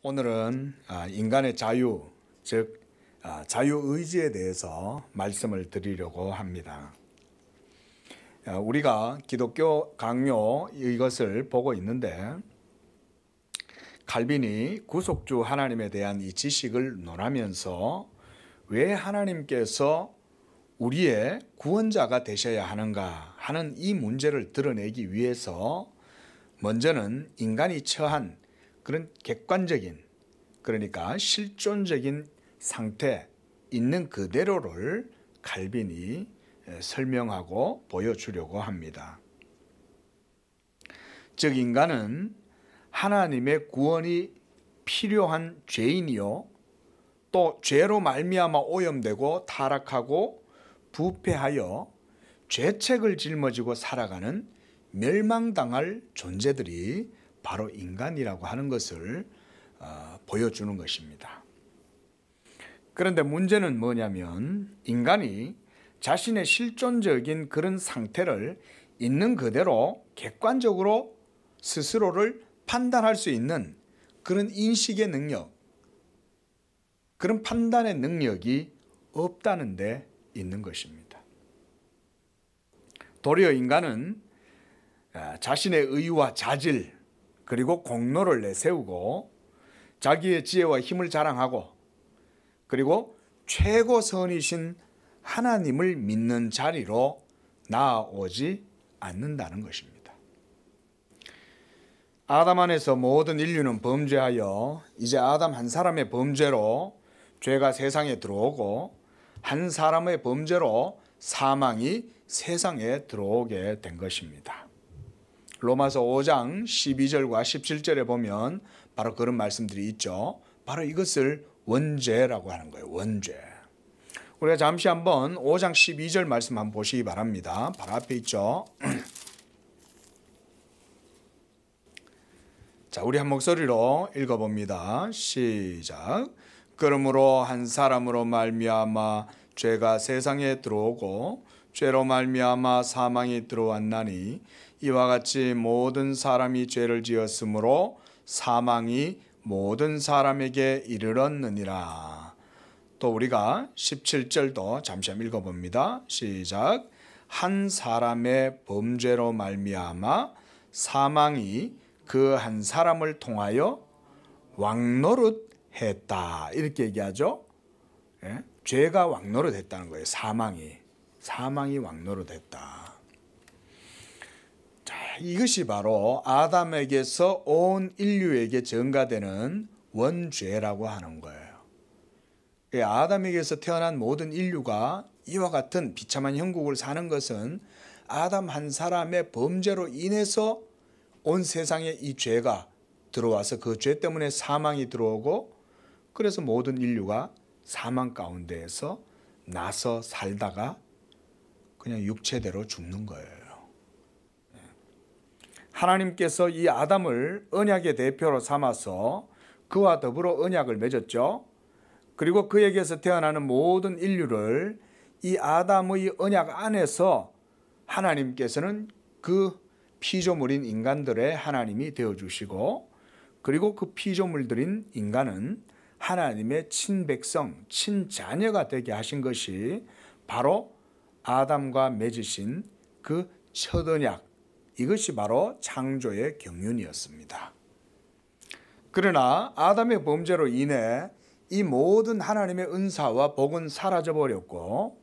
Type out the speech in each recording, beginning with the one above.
오늘은 인간의 자유, 즉 자유의지에 대해서 말씀을 드리려고 합니다. 우리가 기독교 강요 이것을 보고 있는데 칼빈이 구속주 하나님에 대한 이 지식을 논하면서 왜 하나님께서 우리의 구원자가 되셔야 하는가 하는 이 문제를 드러내기 위해서 먼저는 인간이 처한 그런 객관적인, 그러니까 실존적인 상태 있는 그대로를 칼빈이 설명하고 보여주려고 합니다. 즉 인간은 하나님의 구원이 필요한 죄인이요, 또 죄로 말미암아 오염되고 타락하고 부패하여 죄책을 짊어지고 살아가는 멸망당할 존재들이 바로 인간이라고 하는 것을 보여주는 것입니다. 그런데 문제는 뭐냐면 인간이 자신의 실존적인 그런 상태를 있는 그대로 객관적으로 스스로를 판단할 수 있는 그런 인식의 능력, 그런 판단의 능력이 없다는 데 있는 것입니다. 도리어 인간은 자신의 의와 자질 그리고 공로를 내세우고 자기의 지혜와 힘을 자랑하고 그리고 최고선이신 하나님을 믿는 자리로 나아오지 않는다는 것입니다. 아담 안에서 모든 인류는 범죄하여 이제 아담 한 사람의 범죄로 죄가 세상에 들어오고 한 사람의 범죄로 사망이 세상에 들어오게 된 것입니다. 로마서 5장 12절과 17절에 보면 바로 그런 말씀들이 있죠. 바로 이것을 원죄라고 하는 거예요. 원죄. 우리가 잠시 한번 5장 12절 말씀 한번 보시기 바랍니다. 바로 앞에 있죠. 자, 우리 한 목소리로 읽어봅니다. 시작. 그러므로 한 사람으로 말미암아 죄가 세상에 들어오고 죄로 말미암아 사망이 들어왔나니 이와 같이 모든 사람이 죄를 지었으므로 사망이 모든 사람에게 이르렀느니라. 또 우리가 17절도 잠시 한번 읽어봅니다. 시작. 한 사람의 범죄로 말미암아 사망이 그 한 사람을 통하여 왕노릇했다. 이렇게 얘기하죠. 예? 죄가 왕노릇했다는 거예요. 사망이 왕노릇했다. 자, 이것이 바로 아담에게서 온 인류에게 전가되는 원죄라고 하는 거예요. 아담에게서 태어난 모든 인류가 이와 같은 비참한 형국을 사는 것은 아담 한 사람의 범죄로 인해서 온 세상에 이 죄가 들어와서 그 죄 때문에 사망이 들어오고 그래서 모든 인류가 사망 가운데에서 나서 살다가 그냥 육체대로 죽는 거예요. 하나님께서 이 아담을 언약의 대표로 삼아서 그와 더불어 언약을 맺었죠. 그리고 그에게서 태어나는 모든 인류를 이 아담의 언약 안에서 하나님께서는 그 피조물인 인간들의 하나님이 되어주시고 그리고 그 피조물들인 인간은 하나님의 친백성, 친자녀가 되게 하신 것이 바로 아담과 맺으신 그 첫 언약, 이것이 바로 창조의 경륜이었습니다. 그러나 아담의 범죄로 인해 이 모든 하나님의 은사와 복은 사라져버렸고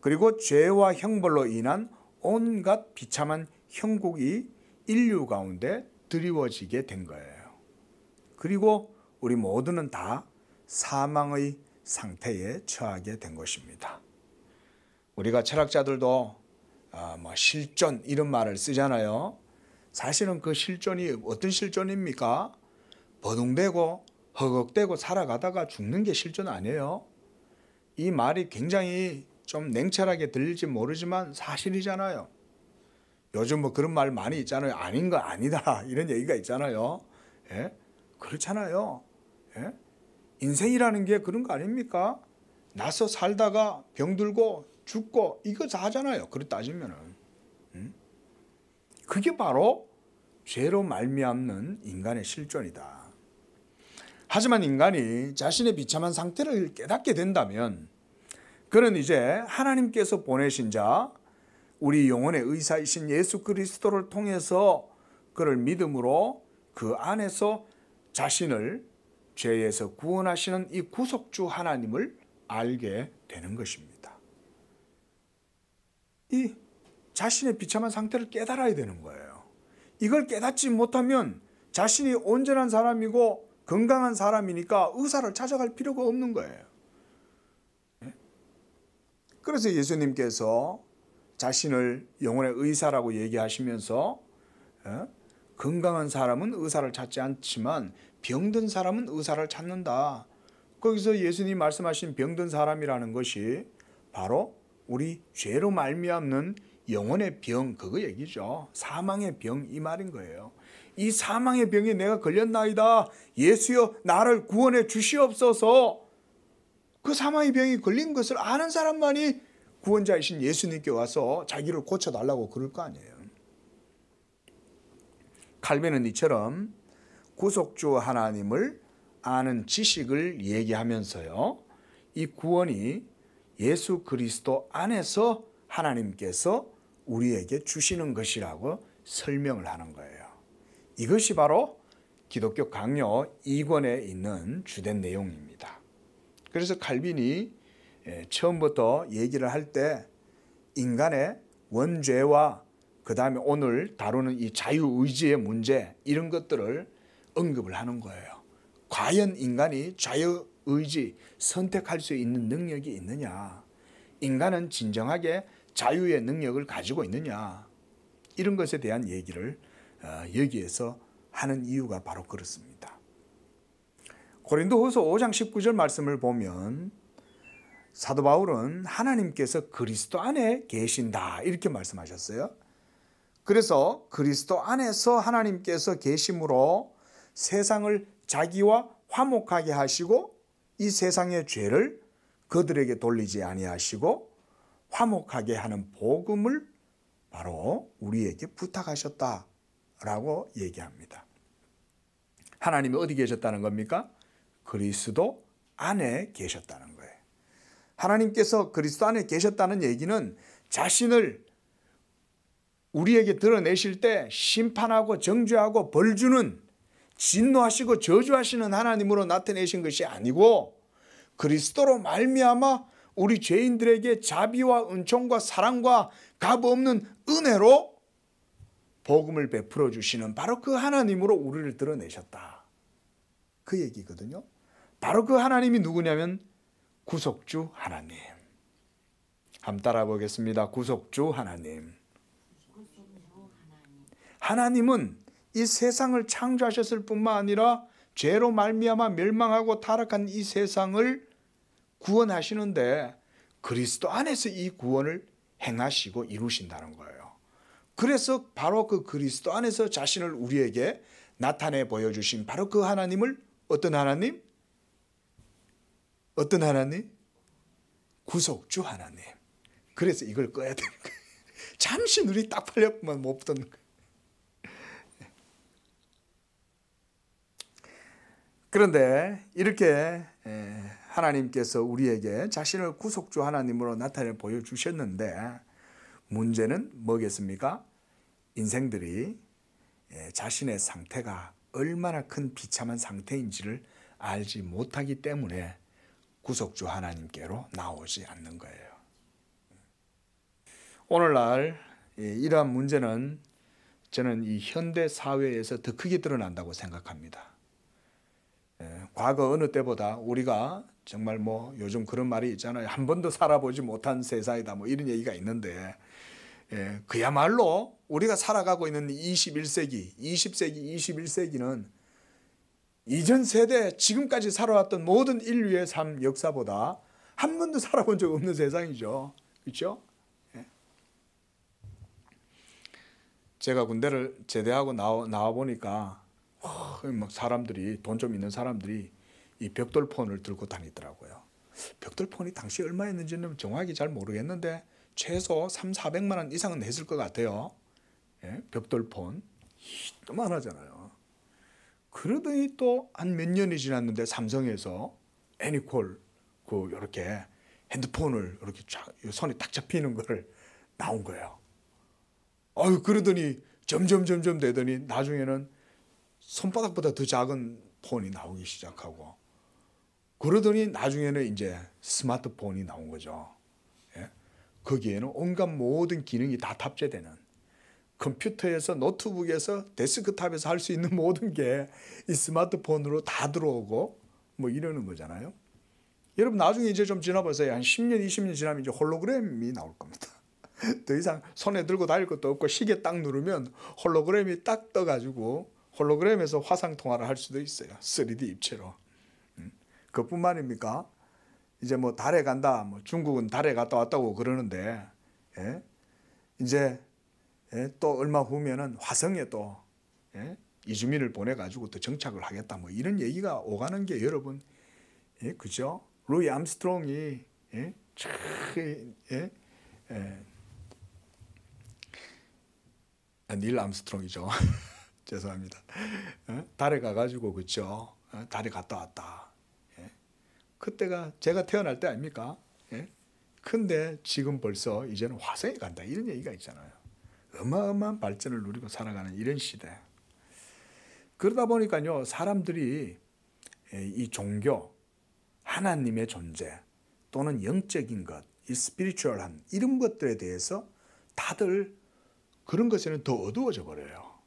그리고 죄와 형벌로 인한 온갖 비참한 형국이 인류 가운데 드리워지게 된 거예요. 그리고 우리 모두는 다 사망의 상태에 처하게 된 것입니다. 우리가 철학자들도 실존 이런 말을 쓰잖아요. 사실은 그 실존이 어떤 실존입니까? 버둥대고 허걱대고 살아가다가 죽는 게 실존 아니에요. 이 말이 굉장히 좀 냉철하게 들릴지 모르지만 사실이잖아요. 요즘 뭐 그런 말 많이 있잖아요. 아닌 거 아니다 이런 얘기가 있잖아요. 예? 그렇잖아요. 예? 인생이라는 게 그런 거 아닙니까? 나서 살다가 병들고 죽고 이거 다 하잖아요. 그렇게 따지면은. 그게 바로 죄로 말미암는 인간의 실존이다. 하지만 인간이 자신의 비참한 상태를 깨닫게 된다면 그는 이제 하나님께서 보내신 자, 우리 영혼의 의사이신 예수 그리스도를 통해서 그를 믿음으로 그 안에서 자신을 죄에서 구원하시는 이 구속주 하나님을 알게 되는 것입니다. 이 자신의 비참한 상태를 깨달아야 되는 거예요. 이걸 깨닫지 못하면 자신이 온전한 사람이고 건강한 사람이니까 의사를 찾아갈 필요가 없는 거예요. 그래서 예수님께서 자신을 영혼의 의사라고 얘기하시면서 건강한 사람은 의사를 찾지 않지만 병든 사람은 의사를 찾는다. 거기서 예수님 말씀하신 병든 사람이라는 것이 바로 우리 죄로 말미암는 영혼의 병, 그거 얘기죠. 사망의 병, 이 말인 거예요. 이 사망의 병에 내가 걸렸나이다. 예수여 나를 구원해 주시옵소서. 그 사망의 병이 걸린 것을 아는 사람만이 구원자이신 예수님께 와서 자기를 고쳐달라고 그럴 거 아니에요. 칼빈은 이처럼 구속주 하나님을 아는 지식을 얘기하면서요, 이 구원이 예수 그리스도 안에서 하나님께서 우리에게 주시는 것이라고 설명을 하는 거예요. 이것이 바로 기독교 강요 2권에 있는 주된 내용입니다. 그래서 칼빈이 처음부터 얘기를 할 때 인간의 원죄와 그 다음에 오늘 다루는 이 자유의지의 문제, 이런 것들을 언급을 하는 거예요. 과연 인간이 자유의지, 선택할 수 있는 능력이 있느냐? 인간은 진정하게 자유의 능력을 가지고 있느냐? 이런 것에 대한 얘기를 여기에서 하는 이유가 바로 그렇습니다. 고린도후서 5장 19절 말씀을 보면 사도 바울은 하나님께서 그리스도 안에 계신다 이렇게 말씀하셨어요. 그래서 그리스도 안에서 하나님께서 계심으로 세상을 자기와 화목하게 하시고 이 세상의 죄를 그들에게 돌리지 아니하시고 화목하게 하는 복음을 바로 우리에게 부탁하셨다라고 얘기합니다. 하나님이 어디 계셨다는 겁니까? 그리스도 안에 계셨다는 거예요. 하나님께서 그리스도 안에 계셨다는 얘기는 자신을 우리에게 드러내실 때 심판하고 정죄하고 벌주는, 진노하시고 저주하시는 하나님으로 나타내신 것이 아니고 그리스도로 말미암아 우리 죄인들에게 자비와 은총과 사랑과 값없는 은혜로 복음을 베풀어 주시는 바로 그 하나님으로 우리를 드러내셨다. 그 얘기거든요. 바로 그 하나님이 누구냐면 구속주 하나님. 한번 따라 보겠습니다. 구속주 하나님. 하나님은 이 세상을 창조하셨을 뿐만 아니라 죄로 말미암아 멸망하고 타락한 이 세상을 구원하시는데 그리스도 안에서 이 구원을 행하시고 이루신다는 거예요. 그래서 바로 그 그리스도 안에서 자신을 우리에게 나타내 보여주신 바로 그 하나님을 어떤 하나님? 어떤 하나님? 구속주 하나님. 그래서 이걸 꺼야 되는 거예요. 잠시 눈이 딱 팔렸구만 못 붙는 거예요. 그런데 이렇게 하나님께서 우리에게 자신을 구속주 하나님으로 나타내 보여주셨는데 문제는 뭐겠습니까? 인생들이 자신의 상태가 얼마나 큰 비참한 상태인지를 알지 못하기 때문에 구속주 하나님께로 나오지 않는 거예요. 오늘날 이러한 문제는 저는 이 현대 사회에서 더 크게 드러난다고 생각합니다. 과거 어느 때보다 우리가 정말 요즘 그런 말이 있잖아요. 한 번도 살아보지 못한 세상이다 이런 얘기가 있는데 그야말로 우리가 살아가고 있는 21세기, 20세기, 21세기는 이전 세대 지금까지 살아왔던 모든 인류의 삶 역사보다 한 번도 살아본 적 없는 세상이죠. 그렇죠? 제가 군대를 제대하고 나와 보니까 막 사람들이, 돈 좀 있는 사람들이 이 벽돌폰을 들고 다니더라고요. 벽돌폰이 당시 얼마였는지는 정확히 잘 모르겠는데 최소 300~400만 원 이상은 했을 것 같아요. 벽돌폰. 이만하잖아요. 그러더니 또 한 몇 년이 지났는데 삼성에서 애니콜 그 이렇게 핸드폰을 이렇게 쫙 손에 딱 잡히는 걸 나온 거예요. 그러더니 점점 되더니 나중에는 손바닥보다 더 작은 폰이 나오기 시작하고, 그러더니 나중에는 이제 스마트폰이 나온 거죠. 예? 거기에는 온갖 모든 기능이 다 탑재되는, 컴퓨터에서 노트북에서 데스크탑에서 할 수 있는 모든 게 이 스마트폰으로 다 들어오고 뭐 이러는 거잖아요. 여러분 나중에 이제 좀 지나보세요. 한 10년 20년 지나면 이제 홀로그램이 나올 겁니다. 더 이상 손에 들고 다닐 것도 없고 시계 딱 누르면 홀로그램이 딱 떠가지고 홀로그램에서 화상통화를 할 수도 있어요. 3D 입체로. 그뿐만입니까? 이제 뭐 달에 간다, 뭐 중국은 달에 갔다 왔다고 그러는데, 예? 이제 또 얼마 후면은 화성에 또 이주민을 보내가지고 또 정착을 하겠다, 뭐 이런 얘기가 오가는 게 여러분, 그죠? 루이 암스트롱이 닐 암스트롱이죠. 죄송합니다. 달에 가가지고 그죠? 달에 갔다 왔다. 그때가 제가 태어날 때 아닙니까? 근데 지금 벌써 이제는 화성에 간다 이런 얘기가 있잖아요. 어마어마한 발전을 누리고 살아가는 이런 시대. 그러다 보니까요, 사람들이 이 종교, 하나님의 존재 또는 영적인 것, 이 스피리추얼한 이런 것들에 대해서 다들 그런 것에는 더 어두워져 버려요.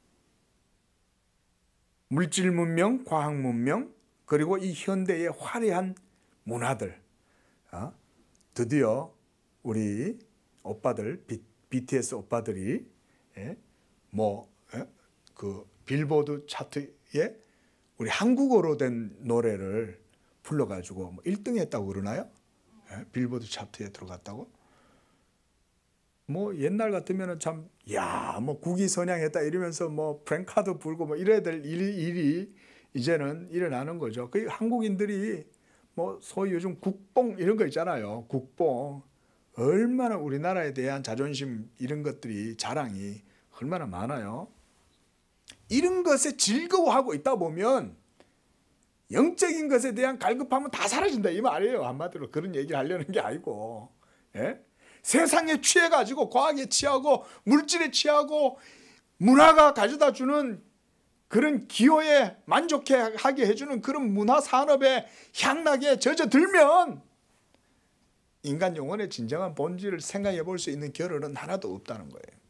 물질 문명, 과학 문명, 그리고 이 현대의 화려한 문화들, 드디어 우리 오빠들, BTS 오빠들이 그 빌보드 차트에 우리 한국어로 된 노래를 불러가지고 뭐 1등 했다고 그러나요? 빌보드 차트에 들어갔다고? 뭐 옛날 같으면은 참, 뭐 국위선양했다 이러면서 뭐 프랭카드 불고 뭐 이래야 될 일이 이제는 일어나는 거죠. 그 한국인들이 뭐 소위 요즘 국뽕 이런 거 있잖아요. 국뽕. 얼마나 우리나라에 대한 자존심 이런 것들이 자랑이 얼마나 많아요. 이런 것에 즐거워하고 있다 보면 영적인 것에 대한 갈급함은 다 사라진다 이 말이에요. 한마디로 그런 얘기를 하려는 게 아니고, 세상에 취해가지고 과학에 취하고 물질에 취하고 문화가 가져다 주는 그런 기호에 만족하게 해주는 그런 문화 산업의 향락에 젖어들면 인간 영혼의 진정한 본질을 생각해 볼 수 있는 겨를은 하나도 없다는 거예요.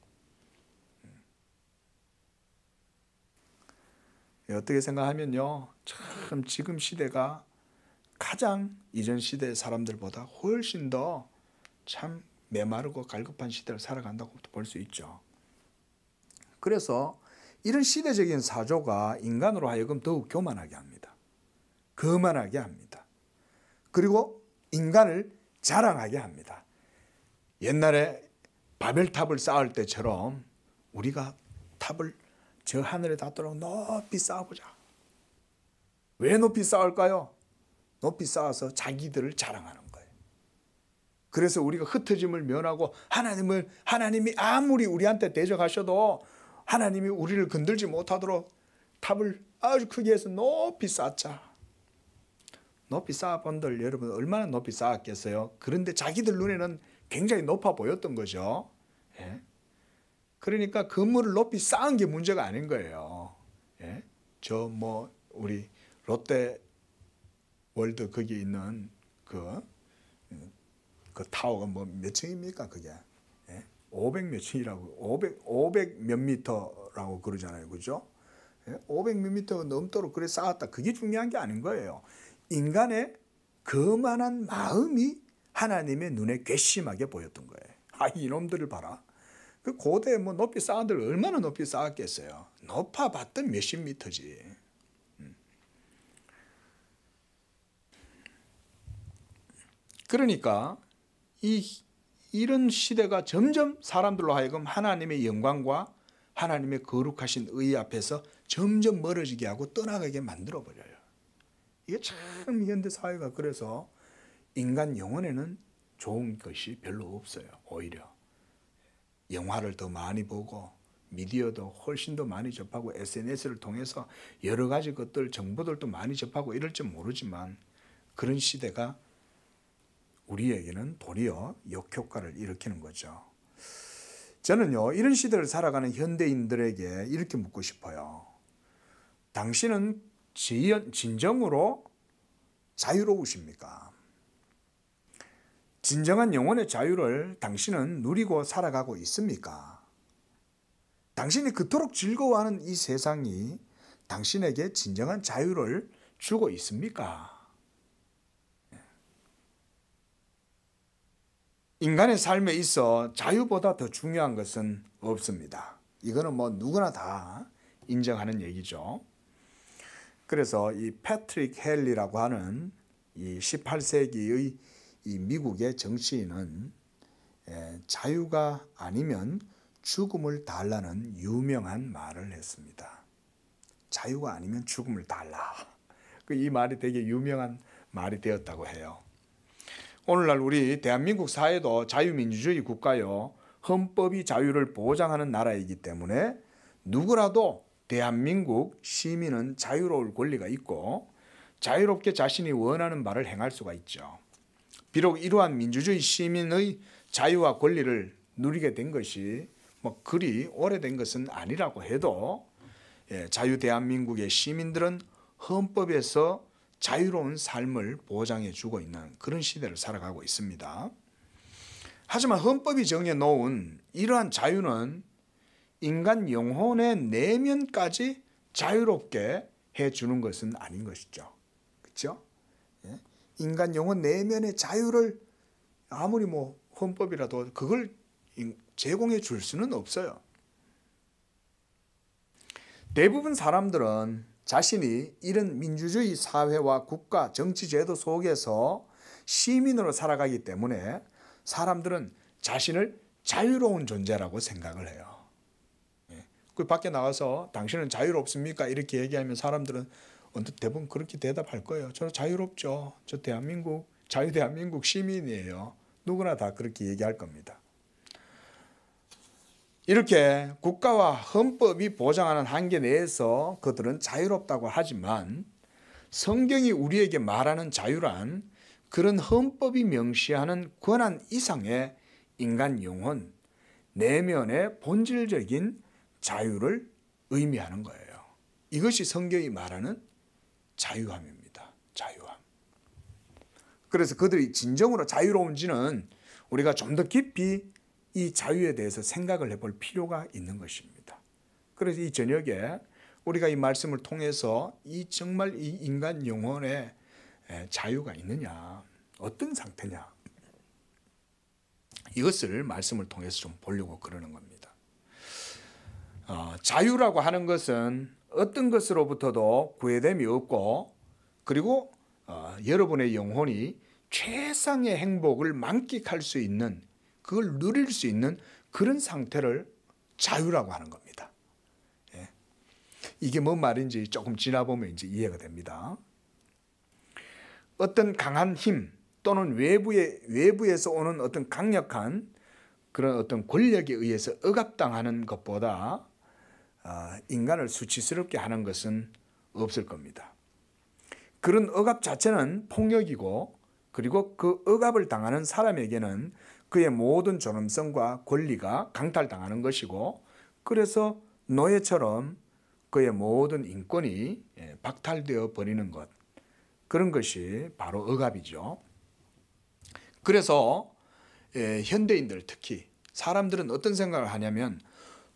어떻게 생각하면요, 참 지금 시대가 가장 이전 시대 사람들보다 훨씬 더 참 메마르고 갈급한 시대를 살아간다고 볼 수 있죠. 그래서 이런 시대적인 사조가 인간으로 하여금 더욱 교만하게 합니다. 거만하게 합니다. 그리고 인간을 자랑하게 합니다. 옛날에 바벨탑을 쌓을 때처럼 우리가 탑을 저 하늘에 닿도록 높이 쌓아보자. 왜 높이 쌓을까요? 높이 쌓아서 자기들을 자랑하는 거예요. 그래서 우리가 흩어짐을 면하고 하나님이 아무리 우리한테 대적하셔도 하나님이 우리를 건들지 못하도록 탑을 아주 크게 해서 높이 쌓자. 높이 쌓아본들 여러분 얼마나 높이 쌓았겠어요? 그런데 자기들 눈에는 굉장히 높아 보였던 거죠. 그러니까 건물을 높이 쌓은 게 문제가 아닌 거예요. 저 뭐 우리 롯데 월드 거기 있는 그 타워가 뭐 몇 층입니까 그게? 500 몇 층이라고 500 몇 미터라고 그러잖아요. 그죠? 500 몇 미터 넘도록 그래 쌓았다. 그게 중요한 게 아닌 거예요. 인간의 거만한 마음이 하나님의 눈에 괘씸하게 보였던 거예요. 이놈들을 봐라. 그 고대에 뭐 높이 쌓은들 얼마나 높이 쌓았겠어요. 높아봤던 몇십 미터지. 그러니까 이런 시대가 점점 사람들로 하여금 하나님의 영광과 하나님의 거룩하신 의 앞에서 점점 멀어지게 하고 떠나가게 만들어버려요. 이게 참 현대 사회가 그래서 인간 영혼에는 좋은 것이 별로 없어요. 오히려 영화를 더 많이 보고 미디어도 훨씬 더 많이 접하고 SNS를 통해서 여러 가지 것들, 정보들도 많이 접하고 이럴지 모르지만 그런 시대가 우리에게는 도리어 역효과를 일으키는 거죠. 저는요, 이런 시대를 살아가는 현대인들에게 이렇게 묻고 싶어요. 당신은 진정으로 자유로우십니까? 진정한 영혼의 자유를 당신은 누리고 살아가고 있습니까? 당신이 그토록 즐거워하는 이 세상이 당신에게 진정한 자유를 주고 있습니까? 인간의 삶에 있어 자유보다 더 중요한 것은 없습니다. 이거는 뭐 누구나 다 인정하는 얘기죠. 그래서 이 패트릭 헨리라고 하는 이 18세기의 이 미국의 정치인은 자유가 아니면 죽음을 달라는 유명한 말을 했습니다. 자유가 아니면 죽음을 달라. 이 말이 되게 유명한 말이 되었다고 해요. 오늘날 우리 대한민국 사회도 자유민주주의 국가요. 헌법이 자유를 보장하는 나라이기 때문에 누구라도 대한민국 시민은 자유로울 권리가 있고 자유롭게 자신이 원하는 바를 행할 수가 있죠. 비록 이러한 민주주의 시민의 자유와 권리를 누리게 된 것이 뭐 그리 오래된 것은 아니라고 해도 자유 대한민국의 시민들은 헌법에서 자유로운 삶을 보장해 주고 있는 그런 시대를 살아가고 있습니다. 하지만 헌법이 정해놓은 이러한 자유는 인간 영혼의 내면까지 자유롭게 해주는 것은 아닌 것이죠. 그렇죠? 인간 영혼 내면의 자유를 아무리 뭐 헌법이라도 그걸 제공해 줄 수는 없어요. 대부분 사람들은 자신이 이런 민주주의 사회와 국가, 정치 제도 속에서 시민으로 살아가기 때문에 사람들은 자신을 자유로운 존재라고 생각을 해요. 그 밖에 나가서 당신은 자유롭습니까? 이렇게 얘기하면 사람들은 대부분 그렇게 대답할 거예요. 저는 자유롭죠. 저 대한민국, 자유 대한민국 시민이에요. 누구나 다 그렇게 얘기할 겁니다. 이렇게 국가와 헌법이 보장하는 한계 내에서 그들은 자유롭다고 하지만 성경이 우리에게 말하는 자유란 그런 헌법이 명시하는 권한 이상의 인간 영혼, 내면의 본질적인 자유를 의미하는 거예요. 이것이 성경이 말하는 자유함입니다. 자유함. 그래서 그들이 진정으로 자유로운지는 우리가 좀 더 깊이 이 자유에 대해서 생각을 해볼 필요가 있는 것입니다. 그래서 이 저녁에 우리가 이 말씀을 통해서 정말 이 인간 영혼에 자유가 있느냐, 어떤 상태냐, 이것을 말씀을 통해서 좀 보려고 그러는 겁니다. 자유라고 하는 것은 어떤 것으로부터도 구애됨이 없고 그리고 여러분의 영혼이 최상의 행복을 만끽할 수 있는, 그걸 누릴 수 있는 그런 상태를 자유라고 하는 겁니다. 이게 뭔 말인지 조금 지나보면 이제 이해가 됩니다. 어떤 강한 힘 또는 외부에서 오는 어떤 강력한 그런 어떤 권력에 의해서 억압당하는 것보다 인간을 수치스럽게 하는 것은 없을 겁니다. 그런 억압 자체는 폭력이고 그리고 그 억압을 당하는 사람에게는 그의 모든 존엄성과 권리가 강탈당하는 것이고 그래서 노예처럼 그의 모든 인권이 박탈되어 버리는 것, 그런 것이 바로 억압이죠. 그래서 현대인들 특히 사람들은 어떤 생각을 하냐면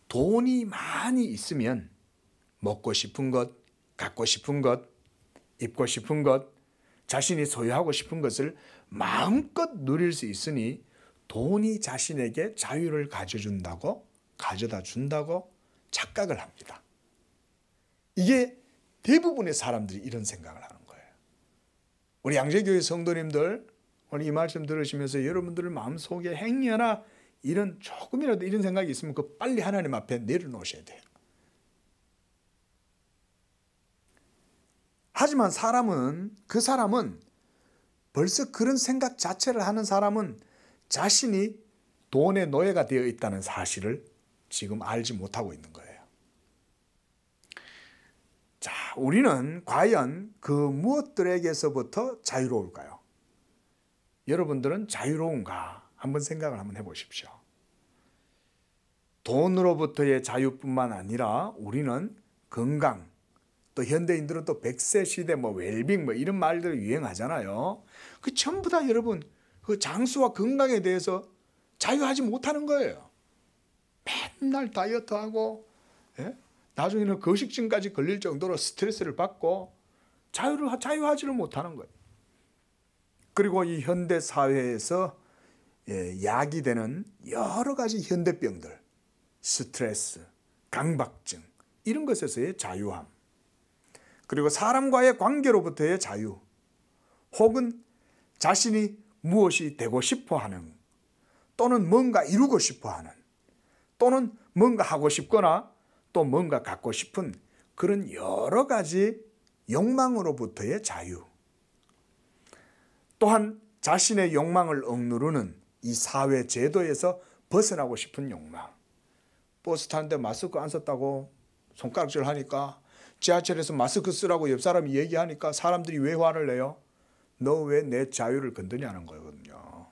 돈이 많이 있으면 먹고 싶은 것, 갖고 싶은 것, 입고 싶은 것, 자신이 소유하고 싶은 것을 마음껏 누릴 수 있으니 돈이 자신에게 자유를 가져다 준다고 착각을 합니다. 이게 대부분의 사람들이 이런 생각을 하는 거예요. 우리 양재교회 성도님들 오늘 이 말씀 들으시면서 여러분들 마음속에 행여나 이런 조금이라도 이런 생각이 있으면 그 빨리 하나님 앞에 내려놓으셔야 돼요. 하지만 그 사람은 벌써 그런 생각 자체를 하는 사람은 자신이 돈의 노예가 되어 있다는 사실을 지금 알지 못하고 있는 거예요. 자, 우리는 과연 그 무엇들에게서부터 자유로울까요? 여러분들은 자유로운가? 한번 생각을 한번 해보십시오. 돈으로부터의 자유뿐만 아니라 우리는 건강, 또 현대인들은 또 100세 시대 웰빙 이런 말들이 유행하잖아요. 그 전부 다 여러분 그 장수와 건강에 대해서 자유하지 못하는 거예요. 맨날 다이어트하고 나중에는 거식증까지 걸릴 정도로 스트레스를 받고 자유하지를 못하는 거예요. 그리고 이 현대 사회에서 야기되는 여러 가지 현대병들, 스트레스, 강박증 이런 것에서의 자유함, 그리고 사람과의 관계로부터의 자유, 혹은 자신이 무엇이 되고 싶어하는, 또는 뭔가 이루고 싶어하는, 또는 뭔가 하고 싶거나 또 뭔가 갖고 싶은 그런 여러 가지 욕망으로부터의 자유, 또한 자신의 욕망을 억누르는 이 사회 제도에서 벗어나고 싶은 욕망. 버스 타는데 마스크 안 썼다고 손가락질 하니까, 지하철에서 마스크 쓰라고 옆 사람이 얘기하니까 사람들이 왜 화를 내요? 너 왜 내 자유를 건드냐는 거거든요.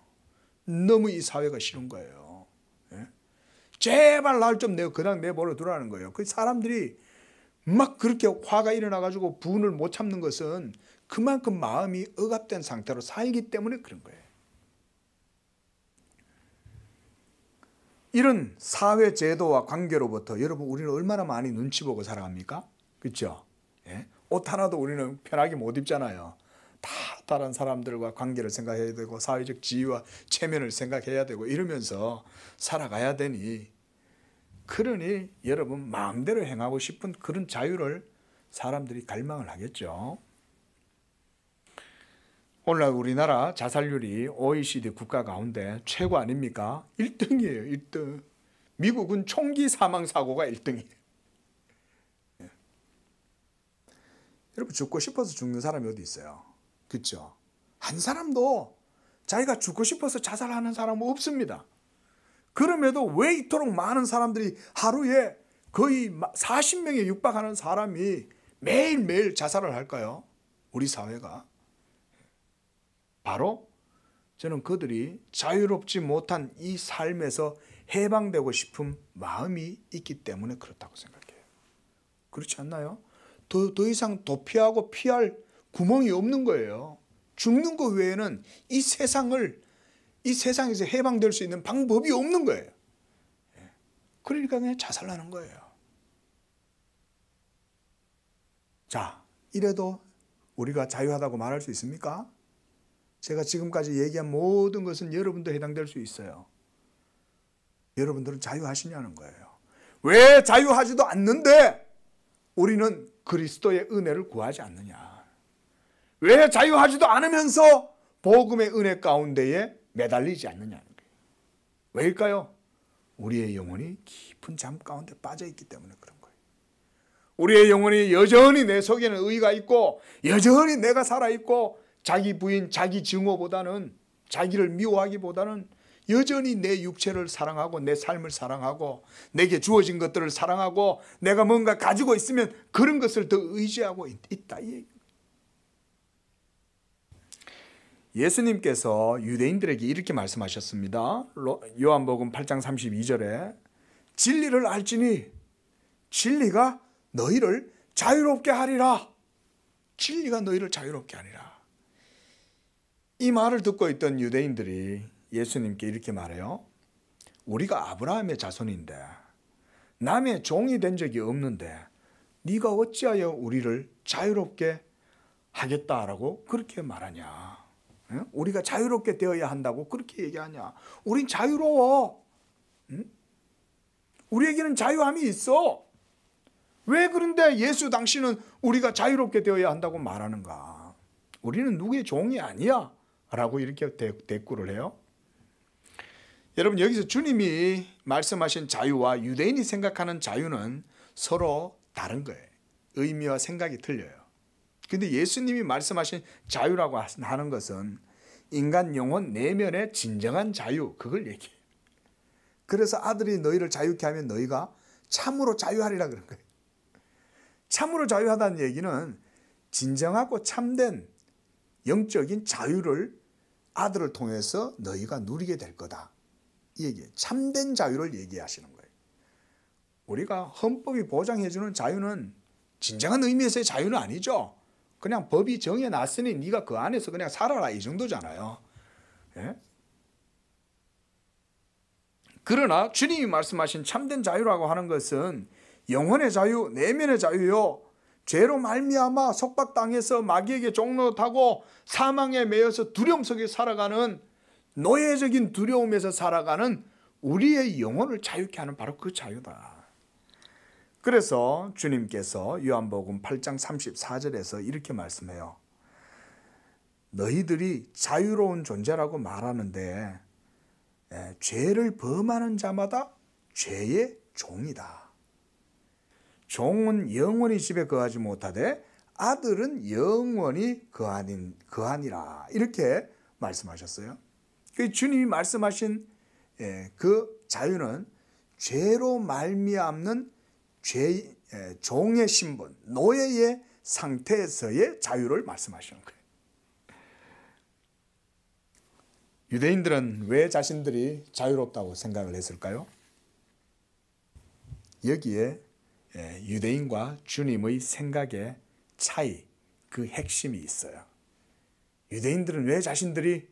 너무 이 사회가 싫은 거예요. 제발 날 좀 그냥 내버려 두라는 거예요. 그 사람들이 막 그렇게 화가 일어나가지고 분을 못 참는 것은 그만큼 마음이 억압된 상태로 살기 때문에 그런 거예요. 이런 사회 제도와 관계로부터 여러분 우리는 얼마나 많이 눈치 보고 살아갑니까? 그렇죠? 옷 하나도 우리는 편하게 못 입잖아요. 다 다른 사람들과 관계를 생각해야 되고 사회적 지위와 체면을 생각해야 되고 이러면서 살아가야 되니, 그러니 여러분 마음대로 행하고 싶은 그런 자유를 사람들이 갈망을 하겠죠. 오늘날 우리나라 자살률이 OECD 국가 가운데 최고 아닙니까? 1등이에요. 1등. 미국은 총기 사망 사고가 1등이에요. 여러분 죽고 싶어서 죽는 사람이 어디 있어요? 그렇죠? 한 사람도 자기가 죽고 싶어서 자살하는 사람은 없습니다. 그럼에도 왜 이토록 많은 사람들이 하루에 거의 40명에 육박하는 사람이 매일매일 자살을 할까요? 우리 사회가. 바로 저는 그들이 자유롭지 못한 이 삶에서 해방되고 싶은 마음이 있기 때문에 그렇다고 생각해요. 그렇지 않나요? 더 이상 도피하고 피할 구멍이 없는 거예요. 죽는 것 외에는 이 세상에서 해방될 수 있는 방법이 없는 거예요. 그러니까 그냥 자살하는 거예요. 자, 이래도 우리가 자유하다고 말할 수 있습니까? 제가 지금까지 얘기한 모든 것은 여러분도 해당될 수 있어요. 여러분들은 자유하시냐는 거예요. 왜 자유하지도 않는데 우리는 그리스도의 은혜를 구하지 않느냐? 왜 자유하지도 않으면서 복음의 은혜 가운데에 매달리지 않느냐는 거예요. 왜일까요? 우리의 영혼이 깊은 잠 가운데 빠져있기 때문에 그런 거예요. 우리의 영혼이 여전히 내 속에는 의가 있고 여전히 내가 살아있고 자기 부인, 자기 증오보다는, 자기를 미워하기보다는 여전히 내 육체를 사랑하고 내 삶을 사랑하고 내게 주어진 것들을 사랑하고 내가 뭔가 가지고 있으면 그런 것을 더 의지하고 있다. 이 얘기입니다. 예수님께서 유대인들에게 이렇게 말씀하셨습니다. 요한복음 8장 32절에 진리를 알지니 진리가 너희를 자유롭게 하리라. 진리가 너희를 자유롭게 하리라. 이 말을 듣고 있던 유대인들이 예수님께 이렇게 말해요. 우리가 아브라함의 자손인데 남의 종이 된 적이 없는데 네가 어찌하여 우리를 자유롭게 하겠다라고 그렇게 말하냐. 우리가 자유롭게 되어야 한다고 그렇게 얘기하냐. 우린 자유로워. 우리에게는 자유함이 있어. 왜 그런데 예수 당신은 우리가 자유롭게 되어야 한다고 말하는가. 우리는 누구의 종이 아니야 라고 이렇게 대꾸를 해요. 여러분 여기서 주님이 말씀하신 자유와 유대인이 생각하는 자유는 서로 다른 거예요. 의미와 생각이 틀려요. 근데 예수님이 말씀하신 자유라고 하는 것은 인간 영혼 내면의 진정한 자유, 그걸 얘기해요. 그래서 아들이 너희를 자유케 하면 너희가 참으로 자유하리라 그런 거예요. 참으로 자유하다는 얘기는 진정하고 참된 영적인 자유를 아들을 통해서 너희가 누리게 될 거다. 이 얘기예요. 참된 자유를 얘기하시는 거예요. 우리가 헌법이 보장해주는 자유는 진정한 의미에서의 자유는 아니죠. 그냥 법이 정해놨으니 네가 그 안에서 그냥 살아라 이 정도잖아요. 예? 그러나 주님이 말씀하신 참된 자유라고 하는 것은 영혼의 자유, 내면의 자유요. 죄로 말미암아 속박당해서 마귀에게 종노릇하고 사망에 매여서 두려움 속에 살아가는 노예적인 두려움에서 살아가는 우리의 영혼을 자유케 하는 바로 그 자유다. 그래서 주님께서 요한복음 8장 34절에서 이렇게 말씀해요. 너희들이 자유로운 존재라고 말하는데 죄를 범하는 자마다 죄의 종이다. 종은 영원히 집에 거하지 못하되 아들은 영원히 거하니라. 이렇게 말씀하셨어요. 주님이 말씀하신 그 자유는 죄로 말미암는 종의 신분, 노예의 상태에서의 자유를 말씀하시는 거예요. 유대인들은 왜 자신들이 자유롭다고 생각을 했을까요? 여기에 유대인과 주님의 생각의 차이, 그 핵심이 있어요. 유대인들은 왜 자신들이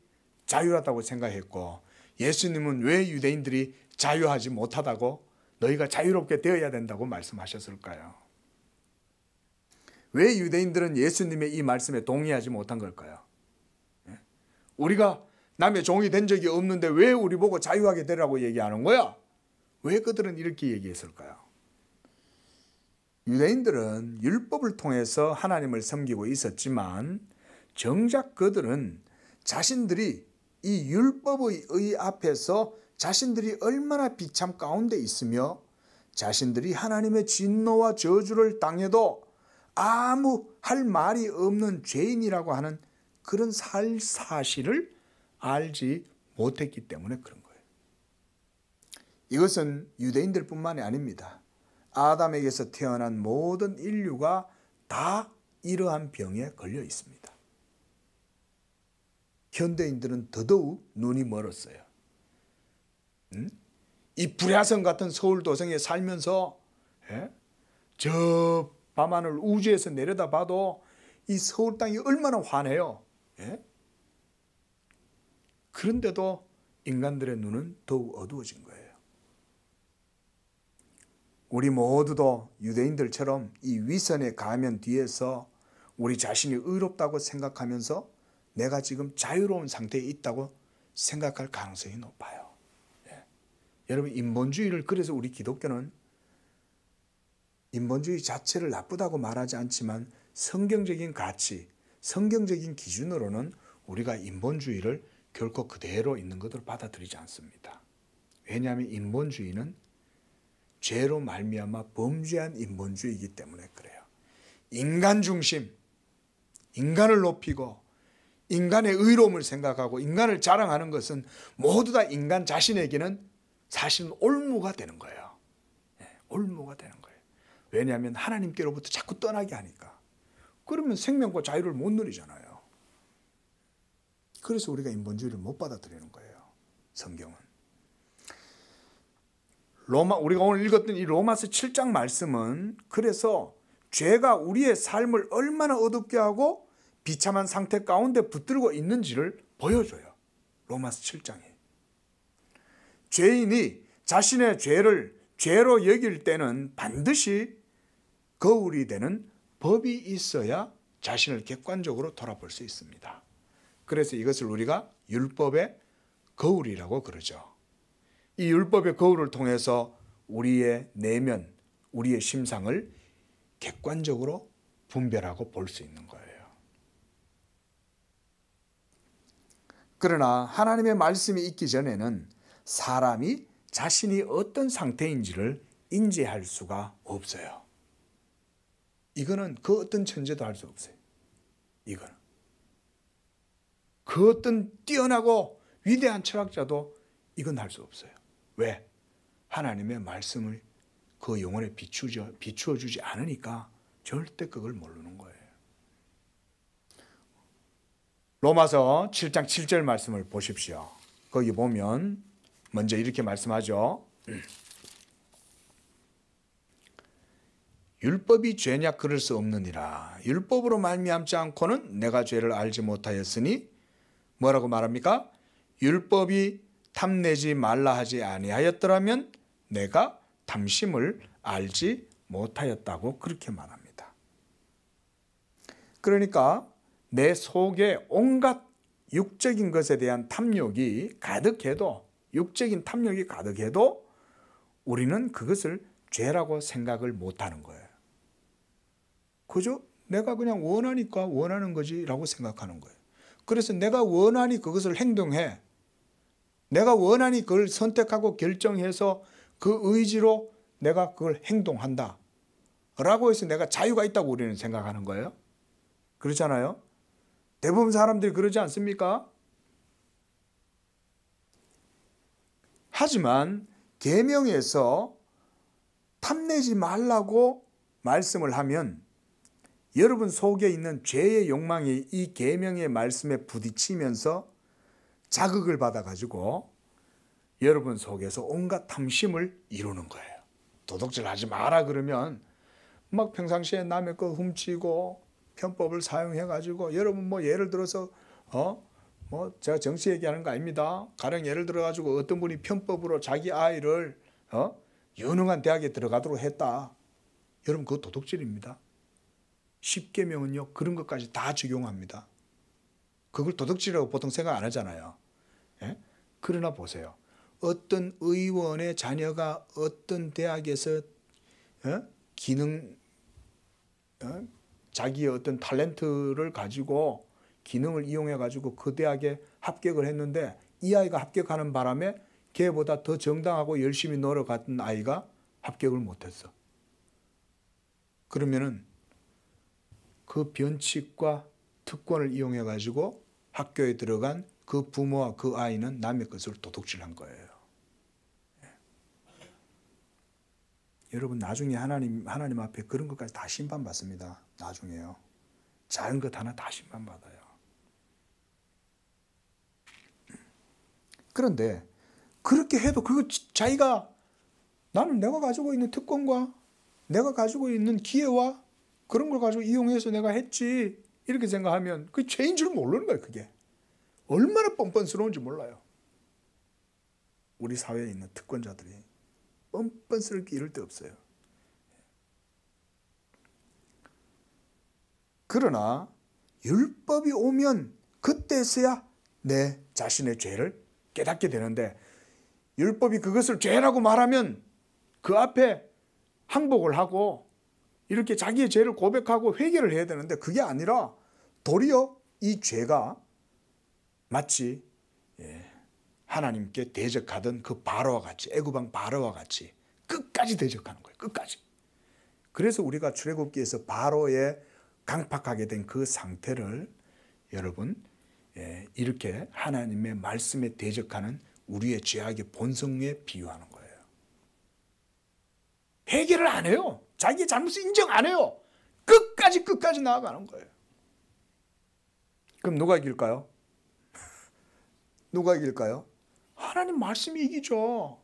자유롭다고 생각했고 예수님은 왜 유대인들이 자유하지 못하다고 너희가 자유롭게 되어야 된다고 말씀하셨을까요? 왜 유대인들은 예수님의 이 말씀에 동의하지 못한 걸까요? 우리가 남의 종이 된 적이 없는데 왜 우리 보고 자유하게 되라고 얘기하는 거야? 왜 그들은 이렇게 얘기했을까요? 유대인들은 율법을 통해서 하나님을 섬기고 있었지만 정작 그들은 자신들이 이 율법의 앞에서 자신들이 얼마나 비참 가운데 있으며 자신들이 하나님의 진노와 저주를 당해도 아무 할 말이 없는 죄인이라고 하는 그런 사실을 알지 못했기 때문에 그런 거예요. 이것은 유대인들뿐만이 아닙니다. 아담에게서 태어난 모든 인류가 다 이러한 병에 걸려 있습니다. 현대인들은 더더욱 눈이 멀었어요. 이 불야성 같은 서울 도성에 살면서 저 밤하늘 우주에서 내려다봐도 이 서울 땅이 얼마나 환해요. 그런데도 인간들의 눈은 더욱 어두워진 거예요. 우리 모두도 유대인들처럼 이 위선의 가면 뒤에서 우리 자신이 의롭다고 생각하면서 내가 지금 자유로운 상태에 있다고 생각할 가능성이 높아요. 여러분, 인본주의를, 그래서 우리 기독교는 인본주의 자체를 나쁘다고 말하지 않지만 성경적인 가치, 성경적인 기준으로는 우리가 인본주의를 결코 그대로 있는 것으로 받아들이지 않습니다. 왜냐하면 인본주의는 죄로 말미암아 범죄한 인본주의이기 때문에 그래요. 인간 중심, 인간을 높이고 인간의 의로움을 생각하고 인간을 자랑하는 것은 모두 다 인간 자신에게는 사실은 올무가 되는 거예요. 올무가 되는 거예요. 왜냐하면 하나님께로부터 자꾸 떠나게 하니까. 그러면 생명과 자유를 못 누리잖아요. 그래서 우리가 인본주의를 못 받아들이는 거예요. 성경은. 우리가 오늘 읽었던 이 로마서 7장 말씀은 그래서 죄가 우리의 삶을 얼마나 어둡게 하고 비참한 상태 가운데 붙들고 있는지를 보여줘요. 로마서 7장에. 죄인이 자신의 죄를 죄로 여길 때는 반드시 거울이 되는 법이 있어야 자신을 객관적으로 돌아볼 수 있습니다. 그래서 이것을 우리가 율법의 거울이라고 그러죠. 이 율법의 거울을 통해서 우리의 내면, 우리의 심상을 객관적으로 분별하고 볼 수 있는 거예요. 그러나 하나님의 말씀이 있기 전에는 사람이 자신이 어떤 상태인지를 인지할 수가 없어요. 이거는 그 어떤 천재도 할 수 없어요. 이거는. 그 어떤 뛰어나고 위대한 철학자도 이건 할 수 없어요. 왜? 하나님의 말씀을 그 영혼에 비추어 주지 않으니까 절대 그걸 모르는 거예요. 로마서 7장 7절 말씀을 보십시오. 거기 보면 먼저 이렇게 말씀하죠. 율법이 죄냐 그럴 수 없느니라. 율법으로 말미암지 않고는 내가 죄를 알지 못하였으니 뭐라고 말합니까? 율법이 탐내지 말라 하지 아니하였더라면 내가 탐심을 알지 못하였다고 그렇게 말합니다. 그러니까 내 속에 온갖 육적인 것에 대한 탐욕이 가득해도, 육적인 탐욕이 가득해도 우리는 그것을 죄라고 생각을 못하는 거예요. 그죠? 내가 그냥 원하니까 원하는 거지라고 생각하는 거예요. 그래서 내가 원하니 그것을 행동해. 내가 원하니 그걸 선택하고 결정해서 그 의지로 내가 그걸 행동한다 라고 해서 내가 자유가 있다고 우리는 생각하는 거예요. 그렇잖아요? 대부분 사람들이 그러지 않습니까? 하지만 계명에서 탐내지 말라고 말씀을 하면 여러분 속에 있는 죄의 욕망이 이 계명의 말씀에 부딪히면서 자극을 받아가지고 여러분 속에서 온갖 탐심을 이루는 거예요. 도둑질 하지 마라 그러면 막 평상시에 남의 거 훔치고 편법을 사용해가지고 여러분 뭐 예를 들어서 제가 정치 얘기하는 거 아닙니다. 가령 예를 들어가지고 어떤 분이 편법으로 자기 아이를 유능한 대학에 들어가도록 했다. 여러분 그거 도둑질입니다. 10계명은요 그런 것까지 다 적용합니다. 그걸 도둑질이라고 보통 생각 안 하잖아요. 예? 그러나 보세요. 어떤 의원의 자녀가 어떤 대학에서 자기의 어떤 탤런트를 가지고 기능을 이용해 가지고 그 대학에 합격을 했는데 이 아이가 합격하는 바람에 걔보다 더 정당하고 열심히 놀아갔던 아이가 합격을 못했어. 그러면은 그 변칙과 특권을 이용해 가지고 학교에 들어간 그 부모와 그 아이는 남의 것을 도둑질한 거예요. 여러분 나중에 하나님 앞에 그런 것까지 다 심판받습니다. 나중에요. 작은 것 하나 다 심판받아요. 그런데 그렇게 해도 그거 자기가 나는 내가 가지고 있는 특권과 내가 가지고 있는 기회와 그런 걸 가지고 이용해서 내가 했지 이렇게 생각하면 그게 죄인 줄 모르는 거예요. 그게 얼마나 뻔뻔스러운지 몰라요. 우리 사회에 있는 특권자들이 뻔뻔스럽게 이럴 데 없어요. 그러나 율법이 오면 그때서야 내 자신의 죄를 깨닫게 되는데 율법이 그것을 죄라고 말하면 그 앞에 항복을 하고 이렇게 자기의 죄를 고백하고 회개를 해야 되는데 그게 아니라 도리어 이 죄가 마치 하나님께 대적하던 그 바로와 같이 애굽왕 바로와 같이 끝까지 대적하는 거예요. 끝까지. 그래서 우리가 출애굽기에서 바로에 강팍하게 된 그 상태를 여러분 이렇게 하나님의 말씀에 대적하는 우리의 죄악의 본성에 비유하는 거예요. 회개를 안 해요. 자기의 잘못을 인정 안 해요. 끝까지 나아가는 거예요. 그럼 누가 이길까요? 누가 이길까요? 하나님 말씀이 이기죠.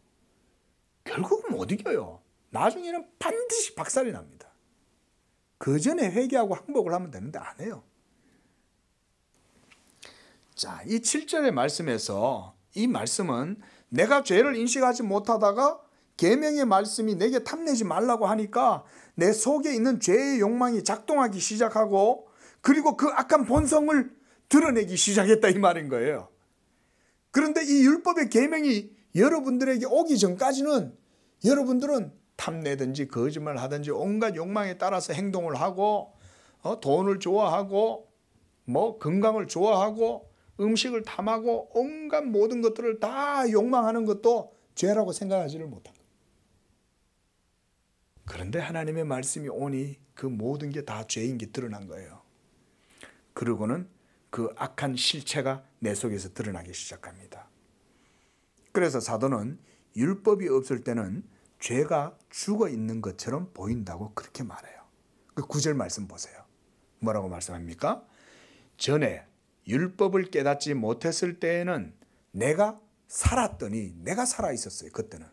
결국은 못 이겨요. 나중에는 반드시 박살이 납니다. 그 전에 회개하고 항복을 하면 되는데 안 해요. 자, 이 7절의 말씀에서 이 말씀은 내가 죄를 인식하지 못하다가 계명의 말씀이 내게 탐내지 말라고 하니까 내 속에 있는 죄의 욕망이 작동하기 시작하고 그리고 그 악한 본성을 드러내기 시작했다 이 말인 거예요. 그런데 이 율법의 계명이 여러분들에게 오기 전까지는 여러분들은 탐내든지 거짓말 하든지 온갖 욕망에 따라서 행동을 하고 돈을 좋아하고 뭐 건강을 좋아하고 음식을 탐하고 온갖 모든 것들을 다 욕망하는 것도 죄라고 생각하지를 못한 거예요. 그런데 하나님의 말씀이 오니 그 모든 게 다 죄인 게 드러난 거예요. 그러고는 그 악한 실체가 내 속에서 드러나기 시작합니다. 그래서 사도는 율법이 없을 때는 죄가 죽어 있는 것처럼 보인다고 그렇게 말해요. 그 9절 말씀 보세요. 뭐라고 말씀합니까? 전에 율법을 깨닫지 못했을 때에는 내가 살았더니 내가 살아 있었어요. 그때는.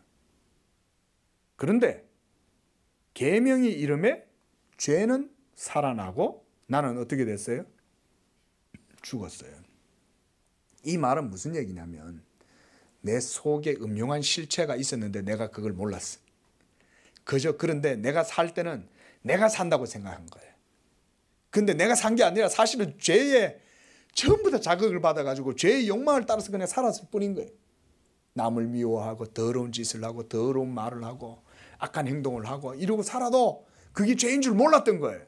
그런데 계명이 이름에 죄는 살아나고 나는 어떻게 됐어요? 죽었어요. 이 말은 무슨 얘기냐면 내 속에 음흉한 실체가 있었는데 내가 그걸 몰랐어. 그런데 내가 살 때는 내가 산다고 생각한 거예요. 근데 내가 산 게 아니라 사실은 죄에 전부 다 자극을 받아가지고 죄의 욕망을 따라서 그냥 살았을 뿐인 거예요. 남을 미워하고 더러운 짓을 하고 더러운 말을 하고 악한 행동을 하고 이러고 살아도 그게 죄인 줄 몰랐던 거예요.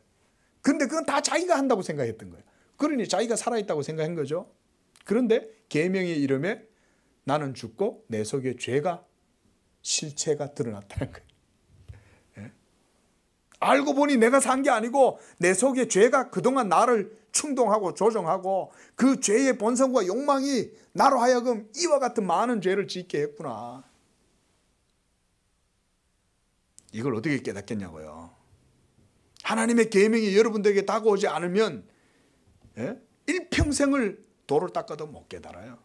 근데 그건 다 자기가 한다고 생각했던 거예요. 그러니 자기가 살아있다고 생각한 거죠. 그런데 계명의 이름에 나는 죽고 내 속에 죄가 실체가 드러났다는 거예요. 예? 알고 보니 내가 산 게 아니고 내 속에 죄가 그동안 나를 충동하고 조종하고 그 죄의 본성과 욕망이 나로 하여금 이와 같은 많은 죄를 짓게 했구나. 이걸 어떻게 깨닫겠냐고요. 하나님의 계명이 여러분들에게 다가오지 않으면 일평생을 돌을 닦아도 못 깨달아요.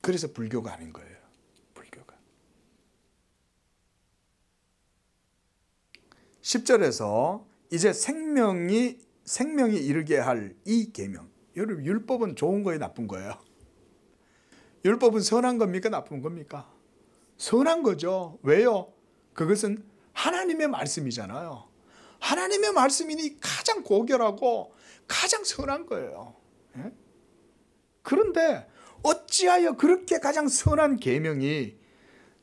그래서 불교가 아닌 거예요. 불교가. 10절에서 이제 생명이 이르게 할 이 계명. 여러분 율법은 좋은 거예요, 나쁜 거예요? 율법은 선한 겁니까, 나쁜 겁니까? 선한 거죠. 왜요? 그것은 하나님의 말씀이잖아요. 하나님의 말씀이니 가장 고결하고 가장 선한 거예요. 예? 그런데 어찌하여 그렇게 가장 선한 계명이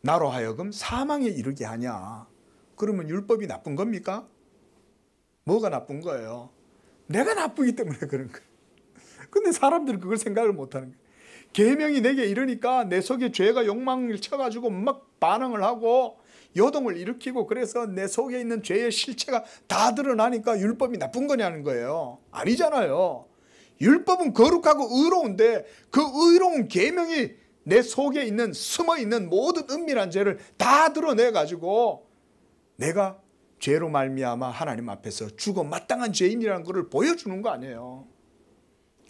나로 하여금 사망에 이르게 하냐? 그러면 율법이 나쁜 겁니까? 뭐가 나쁜 거예요? 내가 나쁘기 때문에 그런 거예요. 근데 사람들은 그걸 생각을 못하는 거예요. 계명이 내게 이르니까 내 속에 죄가 욕망을 쳐가지고 막 반응을 하고 요동을 일으키고 그래서 내 속에 있는 죄의 실체가 다 드러나니까 율법이 나쁜 거냐는 거예요. 아니잖아요. 율법은 거룩하고 의로운데 그 의로운 계명이 내 속에 있는 숨어있는 모든 은밀한 죄를 다 드러내가지고 내가 죄로 말미암아 하나님 앞에서 죽어 마땅한 죄인이라는 것을 보여주는 거 아니에요.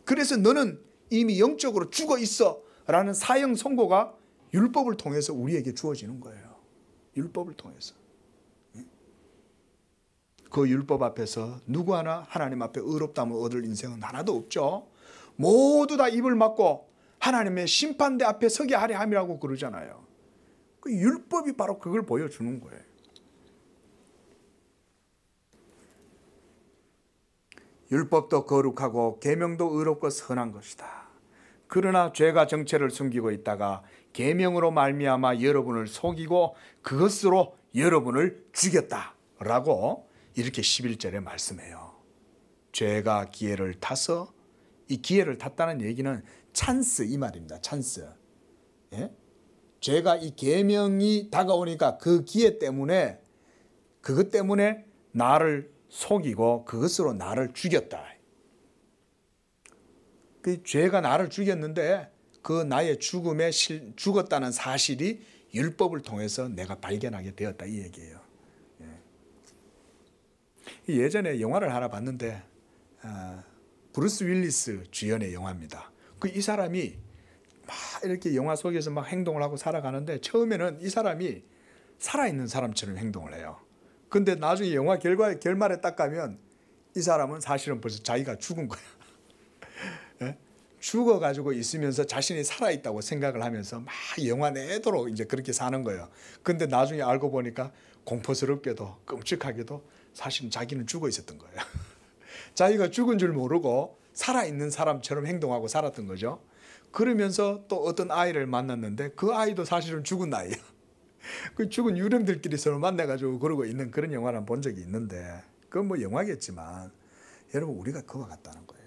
그래서 너는 이미 영적으로 죽어 있어 라는 사형 선고가 율법을 통해서 우리에게 주어지는 거예요. 율법을 통해서. 그 율법 앞에서 누구 하나 하나님 앞에 의롭다함을 얻을 인생은 하나도 없죠. 모두 다 입을 막고 하나님의 심판대 앞에 서게 하려 함이라고 그러잖아요. 그 율법이 바로 그걸 보여주는 거예요. 율법도 거룩하고 계명도 의롭고 선한 것이다. 그러나 죄가 정체를 숨기고 있다가 계명으로 말미암아 여러분을 속이고 그것으로 여러분을 죽였다라고 이렇게 11절에 말씀해요. 죄가 기회를 타서, 이 기회를 탔다는 얘기는 찬스 이 말입니다. 찬스. 예? 죄가 이 계명이 다가오니까 그 기회 때문에, 그것 때문에 나를 속이고 그것으로 나를 죽였다. 그 죄가 나를 죽였는데 그 나의 죽음에 죽었다는 사실이 율법을 통해서 내가 발견하게 되었다 이 얘기예요. 예전에 영화를 하나 봤는데 브루스 윌리스 주연의 영화입니다. 이 사람이 막 이렇게 영화 속에서 막 행동을 하고 살아가는데 처음에는 이 사람이 살아있는 사람처럼 행동을 해요. 근데 나중에 영화 결말에 딱 가면 이 사람은 사실은 벌써 자기가 죽은 거야. 예? 죽어가지고 있으면서 자신이 살아있다고 생각을 하면서 막 영화 내도록 이제 그렇게 사는 거예요. 근데 나중에 알고 보니까 공포스럽게도 끔찍하게도 사실은 자기는 죽어 있었던 거예요. 자기가 죽은 줄 모르고 살아있는 사람처럼 행동하고 살았던 거죠. 그러면서 또 어떤 아이를 만났는데 그 아이도 사실은 죽은 아이야. 그 죽은 유령들끼리 서로 만나가지고 그러고 있는 그런 영화를 본 적이 있는데 그건 뭐 영화겠지만 여러분 우리가 그와 같다는 거예요.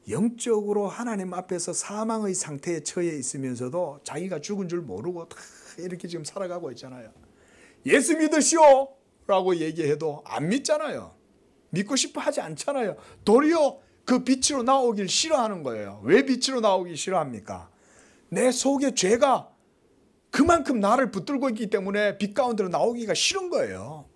영적으로 하나님 앞에서 사망의 상태에 처해 있으면서도 자기가 죽은 줄 모르고 다 이렇게 지금 살아가고 있잖아요. 예수 믿으시오 라고 얘기해도 안 믿잖아요. 믿고 싶어 하지 않잖아요. 도리어 그 빛으로 나오길 싫어하는 거예요. 왜 빛으로 나오기 싫어합니까? 내 속에 죄가 그만큼 나를 붙들고 있기 때문에 빛 가운데로 나오기가 싫은 거예요.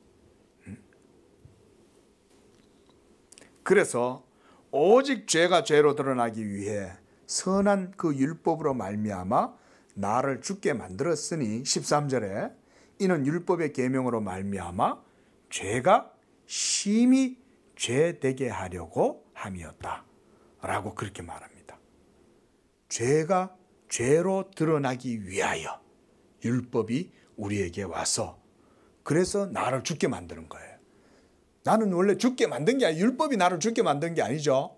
그래서 오직 죄가 죄로 드러나기 위해 선한 그 율법으로 말미암아 나를 죽게 만들었으니 13절에 이는 율법의 계명으로 말미암아 죄가 심히 죄되게 하려고 함이었다 라고 그렇게 말합니다. 죄가 죄로 드러나기 위하여 율법이 우리에게 와서 그래서 나를 죽게 만드는 거예요. 나는 원래 죽게 만든 게 아니라 율법이 나를 죽게 만든 게 아니죠.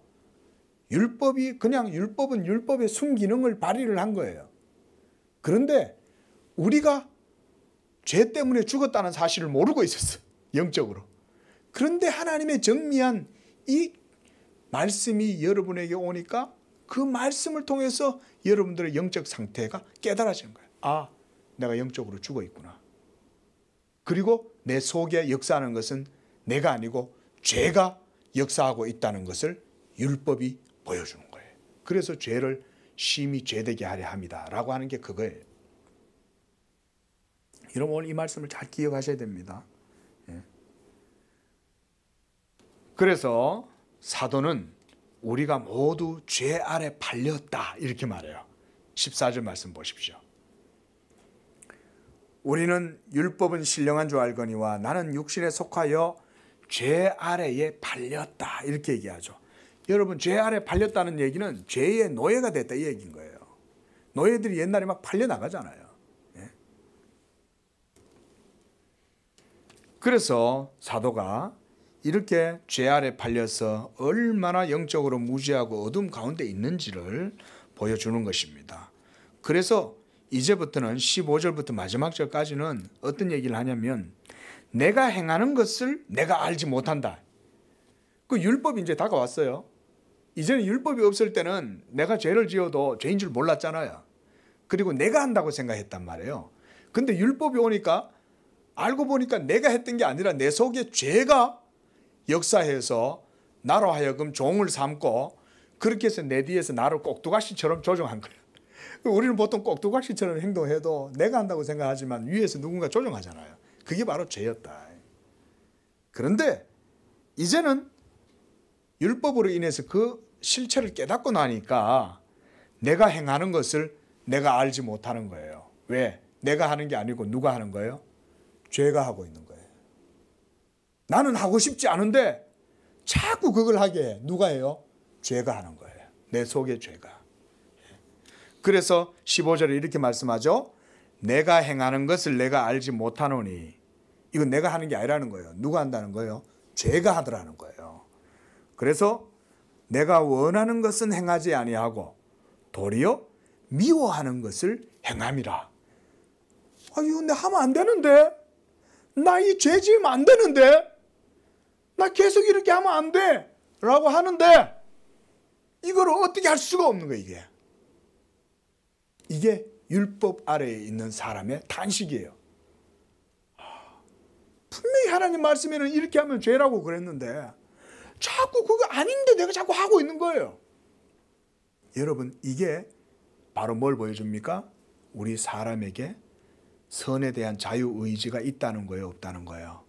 율법은 율법의 순기능을 발휘를 한 거예요. 그런데 우리가 죄 때문에 죽었다는 사실을 모르고 있었어요. 영적으로. 그런데 하나님의 정미한 이 말씀이 여러분에게 오니까 그 말씀을 통해서 여러분들의 영적 상태가 깨달아지는 거예요. 아, 내가 영적으로 죽어 있구나. 그리고 내 속에 역사하는 것은 내가 아니고 죄가 역사하고 있다는 것을 율법이 보여주는 거예요. 그래서 죄를 심히 죄되게 하려 합니다 라고 하는 게 그거예요. 여러분 오늘 이 말씀을 잘 기억하셔야 됩니다. 그래서 사도는 우리가 모두 죄 아래 팔렸다 이렇게 말해요. 14절 말씀 보십시오. 우리는 율법은 신령한 줄 알거니와 나는 육신에 속하여 죄 아래에 팔렸다 이렇게 얘기하죠. 여러분 죄 아래 팔렸다는 얘기는 죄의 노예가 됐다 이 얘기인 거예요. 노예들이 옛날에 막 팔려나가잖아요. 그래서 사도가 이렇게 죄 아래 팔려서 얼마나 영적으로 무지하고 어둠 가운데 있는지를 보여주는 것입니다. 그래서 이제부터는 15절부터 마지막 절까지는 어떤 얘기를 하냐면 내가 행하는 것을 내가 알지 못한다. 그 율법이 이제 다가왔어요. 이제는 율법이 없을 때는 내가 죄를 지어도 죄인 줄 몰랐잖아요. 그리고 내가 한다고 생각했단 말이에요. 근데 율법이 오니까 알고 보니까 내가 했던 게 아니라 내 속에 죄가 역사해서 나로 하여금 종을 삼고 그렇게 해서 내 뒤에서 나를 꼭두각시처럼 조종한 거예요. 우리는 보통 꼭두각시처럼 행동해도 내가 한다고 생각하지만 위에서 누군가 조종하잖아요. 그게 바로 죄였다. 그런데 이제는 율법으로 인해서 그 실체를 깨닫고 나니까 내가 행하는 것을 내가 알지 못하는 거예요. 왜? 내가 하는 게 아니고 누가 하는 거예요? 죄가 하고 있는 거예요. 나는 하고 싶지 않은데 자꾸 그걸 하게 해. 누가 해요? 죄가 하는 거예요. 내 속의 죄가. 그래서 15절에 이렇게 말씀하죠. 내가 행하는 것을 내가 알지 못하노니 이건 내가 하는 게 아니라는 거예요. 누가 한다는 거예요? 죄가 하더라는 거예요. 그래서 내가 원하는 것은 행하지 아니하고 도리어 미워하는 것을 행함이라. 이거 내 하면 안 되는데? 나 이 죄 지으면 안 되는데? 나 계속 이렇게 하면 안 돼! 라고 하는데 이걸 어떻게 할 수가 없는 거예요. 이게 율법 아래에 있는 사람의 탄식이에요. 분명히 하나님 말씀에는 이렇게 하면 죄라고 그랬는데 자꾸 그거 아닌데 내가 자꾸 하고 있는 거예요. 여러분 이게 바로 뭘 보여줍니까? 우리 사람에게 선에 대한 자유의지가 있다는 거예요, 없다는 거예요?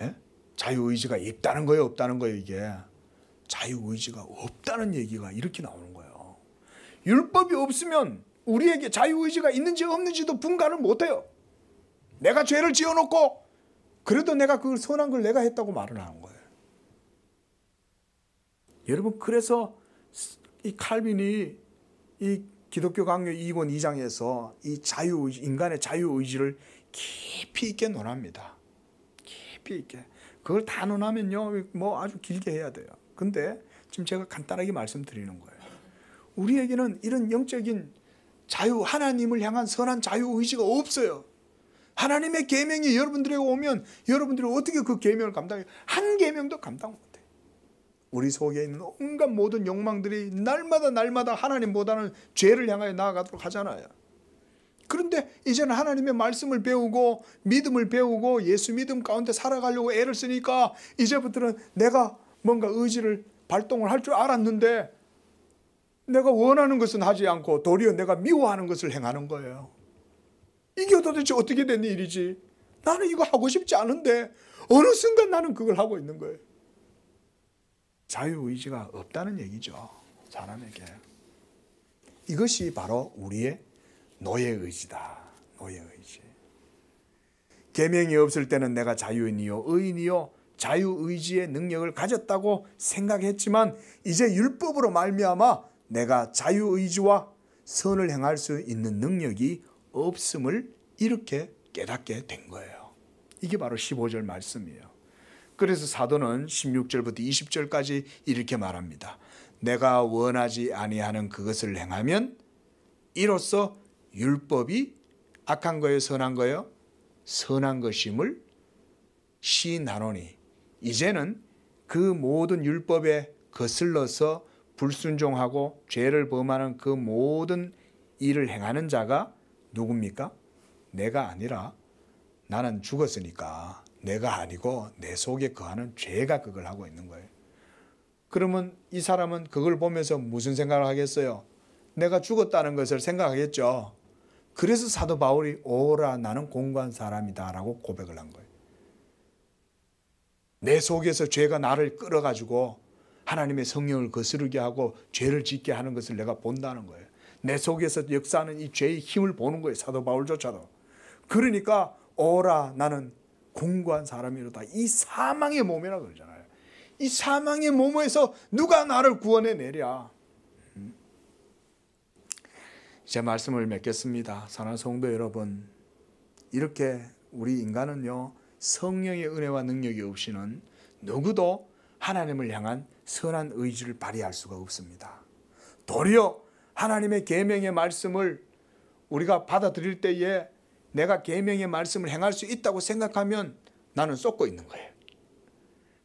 예? 자유의지가 있다는 거예요, 없다는 거예요? 이게 자유의지가 없다는 얘기가 이렇게 나오는 거예요. 율법이 없으면 우리에게 자유의지가 있는지 없는지도 분간을 못해요. 내가 죄를 지어놓고 그래도 내가 그 선한 걸 내가 했다고 말을 하는 거예요. 여러분 그래서 이 칼빈이 이 기독교 강요 2권 2장에서 이 자유의지, 인간의 자유의지를 깊이 있게 논합니다. 깊이 있게. 그걸 다 논하면요, 뭐 아주 길게 해야 돼요. 근데 지금 제가 간단하게 말씀드리는 거예요. 우리에게는 이런 영적인 자유, 하나님을 향한 선한 자유의지가 없어요. 하나님의 계명이 여러분들에게 오면 여러분들이 어떻게 그 계명을 감당해요? 한 계명도 감당 못해요. 우리 속에 있는 온갖 모든 욕망들이 날마다 하나님보다는 죄를 향하여 나아가도록 하잖아요. 그런데 이제는 하나님의 말씀을 배우고 믿음을 배우고 예수 믿음 가운데 살아가려고 애를 쓰니까 이제부터는 내가 뭔가 의지를 발동을 할 줄 알았는데 내가 원하는 것은 하지 않고 도리어 내가 미워하는 것을 행하는 거예요. 이게 도대체 어떻게 된 일이지? 나는 이거 하고 싶지 않은데 어느 순간 나는 그걸 하고 있는 거예요. 자유의지가 없다는 얘기죠, 사람에게. 이것이 바로 우리의 노예의지다. 노예의지. 계명이 없을 때는 내가 자유인이요 의인이요 자유의지의 능력을 가졌다고 생각했지만 이제 율법으로 말미암아 내가 자유의지와 선을 행할 수 있는 능력이 없음을 이렇게 깨닫게 된 거예요. 이게 바로 15절 말씀이에요. 그래서 사도는 16절부터 20절까지 이렇게 말합니다. 내가 원하지 아니하는 그것을 행하면 이로써 율법이 악한 거예요, 선한 거예요? 선한 것임을 시인하노니 이제는 그 모든 율법에 거슬러서 불순종하고 죄를 범하는 그 모든 일을 행하는 자가 누굽니까? 내가 아니라 나는 죽었으니까 내가 아니고 내 속에 거하는 죄가 그걸 하고 있는 거예요. 그러면 이 사람은 그걸 보면서 무슨 생각을 하겠어요? 내가 죽었다는 것을 생각하겠죠. 그래서 사도 바울이 오라 나는 공고한 사람이다 라고 고백을 한 거예요. 내 속에서 죄가 나를 끌어가지고 하나님의 성령을 거스르게 하고 죄를 짓게 하는 것을 내가 본다는 거예요. 내 속에서 역사하는 이 죄의 힘을 보는 거예요, 사도 바울조차도. 그러니까 오라 나는 공고한 사람이로다. 이 사망의 몸이라고 그러잖아요. 이 사망의 몸에서 누가 나를 구원해 내랴. 제 말씀을 맺겠습니다. 사랑하는 성도 여러분, 이렇게 우리 인간은요 성령의 은혜와 능력이 없이는 누구도 하나님을 향한 선한 의지를 발휘할 수가 없습니다. 도리어 하나님의 계명의 말씀을 우리가 받아들일 때에 내가 계명의 말씀을 행할 수 있다고 생각하면 나는 쏟고 있는 거예요.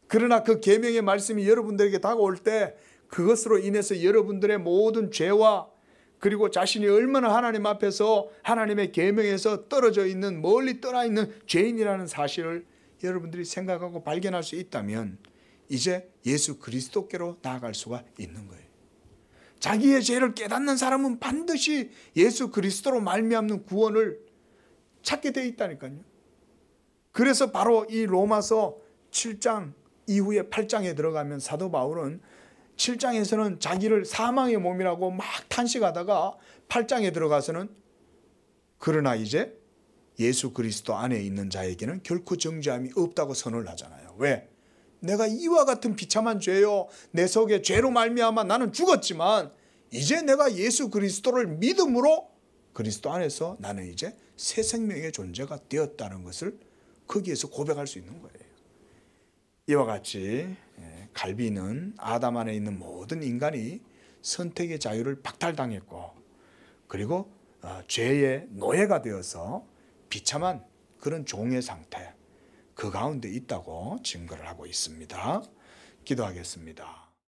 그러나 그 계명의 말씀이 여러분들에게 다가올 때 그것으로 인해서 여러분들의 모든 죄와 그리고 자신이 얼마나 하나님 앞에서 하나님의 계명에서 떨어져 있는 멀리 떠나 있는 죄인이라는 사실을 여러분들이 생각하고 발견할 수 있다면 이제 예수 그리스도께로 나아갈 수가 있는 거예요. 자기의 죄를 깨닫는 사람은 반드시 예수 그리스도로 말미암는 구원을 찾게 돼 있다니까요. 그래서 바로 이 로마서 7장 이후에 8장에 들어가면 사도 바울은 7장에서는 자기를 사망의 몸이라고 막 탄식하다가 8장에 들어가서는 그러나 이제 예수 그리스도 안에 있는 자에게는 결코 정죄함이 없다고 선언을 하잖아요. 왜? 내가 이와 같은 비참한 죄요 내 속에 죄로 말미암아 나는 죽었지만 이제 내가 예수 그리스도를 믿음으로 그리스도 안에서 나는 이제 새 생명의 존재가 되었다는 것을 거기에서 고백할 수 있는 거예요. 이와 같이 갈비는 아담 안에 있는 모든 인간이 선택의 자유를 박탈당했고 그리고 죄의 노예가 되어서 비참한 그런 종의 상태 그 가운데 있다고 증거를 하고 있습니다. 기도하겠습니다.